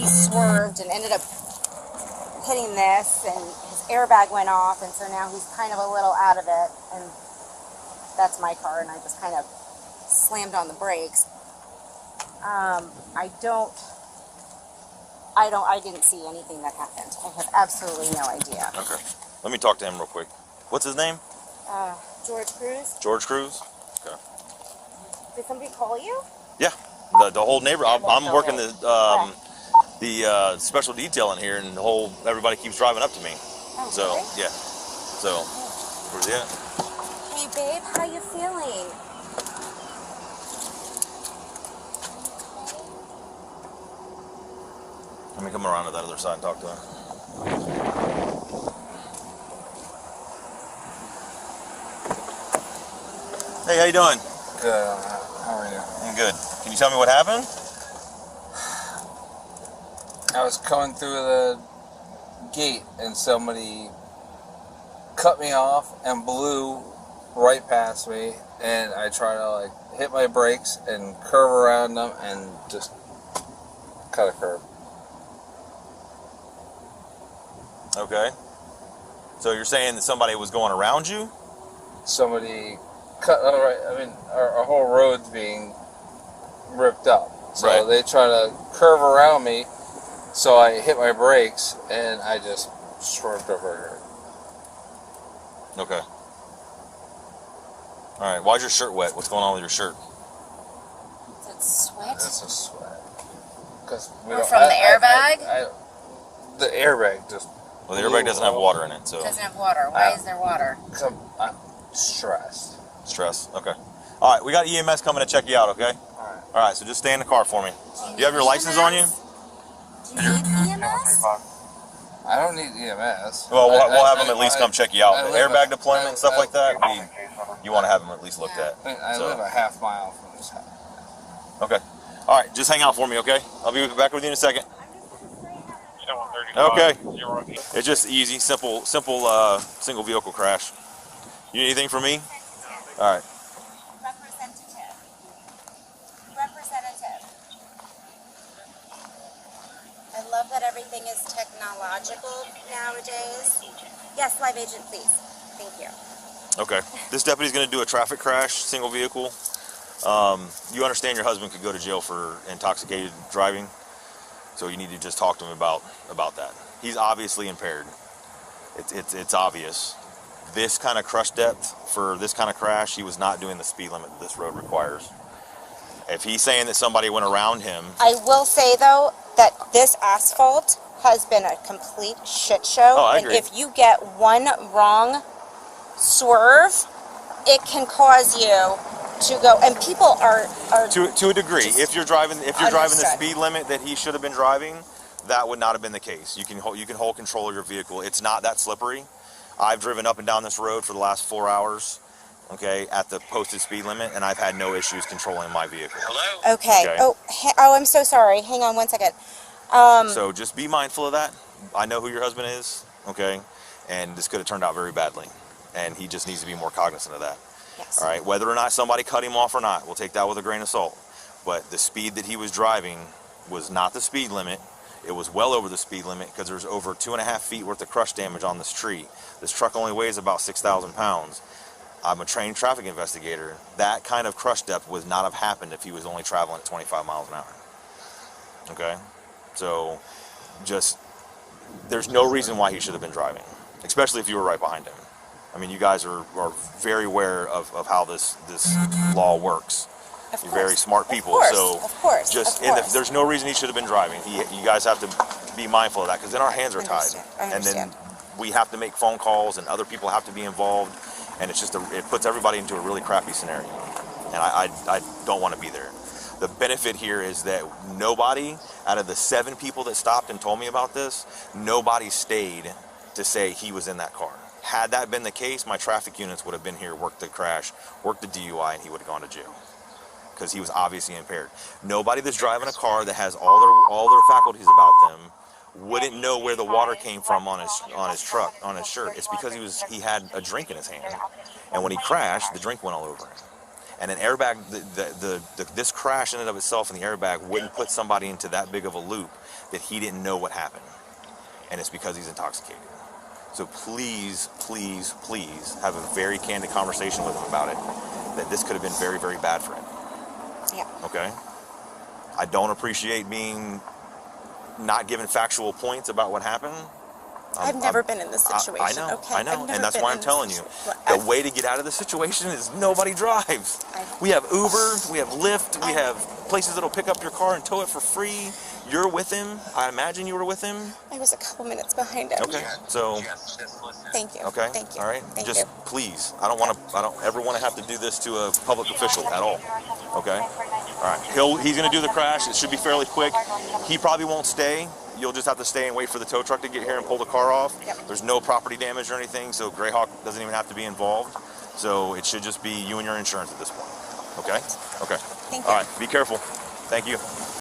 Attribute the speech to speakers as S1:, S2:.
S1: swerved and ended up hitting this, and his airbag went off, and so now he's kind of a little out of it, and that's my car, and I just kind of slammed on the brakes. I didn't see anything that happened. I have absolutely no idea.
S2: Okay. Let me talk to him real quick. What's his name?
S1: George Cruz.
S2: George Cruz? Okay.
S1: Did somebody call you?
S2: Yeah. The whole neighborhood. I'm working the special detail in here, and everybody keeps driving up to me.
S1: Oh,
S2: so,
S1: really?
S2: yeah. So, yeah.
S1: Hey, babe, how you feeling?
S2: Let me come around to that other side and talk to him. Hey, how you doing?
S3: Good. How are you?
S2: I'm good. Can you tell me what happened?
S3: I was coming through the gate and somebody cut me off and blew right past me, and I tried to hit my brakes and curve around them and just cut a curb.
S2: Okay. So you're saying that somebody was going around you?
S3: Somebody cut. Our whole road's being ripped up, so they try to curve around me. So I hit my brakes and I just swerved over her.
S2: Okay. All right. Why's your shirt wet? What's going on with your shirt?
S1: Is it sweat?
S3: It's a sweat. Because
S1: from the airbag?
S3: The airbag just.
S2: Well, the airbag doesn't have water in it, so.
S1: It doesn't have water. Why is there water?
S3: Because I'm stressed.
S2: Stress. Okay. All right. We got EMS coming to check you out. Okay.
S3: All
S2: right. So just stay in the car for me. Do you have your license on you?
S1: Do you need EMS?
S3: I don't need EMS.
S2: Well, we'll have them at least come check you out. The airbag deployment and stuff like that, you want to have them at least looked at.
S3: I live a half mile from this house.
S2: Okay. All right. Just hang out for me, okay? I'll be back with you in a second. Okay. It's just easy, simple, single vehicle crash. You need anything from me? All right.
S1: Representative. I love that everything is technological nowadays. Yes, live agent, please. Thank you.
S2: Okay. This deputy's going to do a traffic crash, single vehicle. You understand your husband could go to jail for intoxicated driving, so you need to just talk to him about that. He's obviously impaired. It's obvious. This kind of crush depth for this kind of crash, he was not doing the speed limit that this road requires. If he's saying that somebody went around him...
S1: I will say, though, that this asphalt has been a complete shit show.
S2: Oh, I agree.
S1: And if you get one wrong swerve, it can cause you to go... And people are
S2: to a degree. If you're driving the speed limit that he should have been driving, that would not have been the case. You can hold control of your vehicle. It's not that slippery. I've driven up and down this road for the last 4 hours, okay, at the posted speed limit, and I've had no issues controlling my vehicle.
S1: Hello? Okay. Oh, I'm so sorry. Hang on one second.
S2: So just be mindful of that. I know who your husband is, okay, and this could have turned out very badly, and he just needs to be more cognizant of that.
S1: Yes.
S2: All right, whether or not somebody cut him off or not, we'll take that with a grain of salt. But the speed that he was driving was not the speed limit. It was well over the speed limit because there's over 2.5 feet worth of crush damage on this tree. This truck only weighs about 6,000 pounds. I'm a trained traffic investigator. That kind of crush depth would not have happened if he was only traveling at 25 miles an hour. Okay? So, there's no reason why he should have been driving, especially if you were right behind him. I mean, you guys are very aware of how this law works. You're very smart people, there's no reason he should have been driving. You guys have to be mindful of that, because then our hands are tied, and then we have to make phone calls, and other people have to be involved, and it puts everybody into a really crappy scenario, and I don't want to be there. The benefit here is that nobody out of the 7 people that stopped and told me about this, nobody stayed to say he was in that car. Had that been the case, my traffic units would have been here, worked the crash, worked the DUI, and he would have gone to jail, because he was obviously impaired. Nobody that's driving a car that has all their faculties about them wouldn't know where the water came from on his truck, on his shirt. It's because he had a drink in his hand, and when he crashed, the drink went all over him. And an airbag, this crash in and of itself in the airbag wouldn't put somebody into that big of a loop that he didn't know what happened, and it's because he's intoxicated. So please, please, please have a very candid conversation with him about it, that this could have been very, very bad for him.
S1: Yeah.
S2: Okay? I don't appreciate being not given factual points about what happened.
S1: I've never been in this situation.
S2: I know, and that's why I'm telling you. The way to get out of the situation is nobody drives. We have Uber, we have Lyft, we have places that'll pick up your car and tow it for free. You're with him. I imagine you were with him.
S1: I was a couple minutes behind him.
S2: Okay, so.
S1: Thank you.
S2: Okay.
S1: Thank you.
S2: All right.
S1: Thank
S2: Just
S1: you.
S2: please. I don't ever want to have to do this to a public official at all. Okay. All right. He's gonna do the crash. It should be fairly quick. He probably won't stay. You'll just have to stay and wait for the tow truck to get here and pull the car off.
S1: Yep.
S2: There's no property damage or anything, so Greyhawk doesn't even have to be involved. So it should just be you and your insurance at this point. Okay? Okay.
S1: Thank you.
S2: All right. Be careful. Thank you.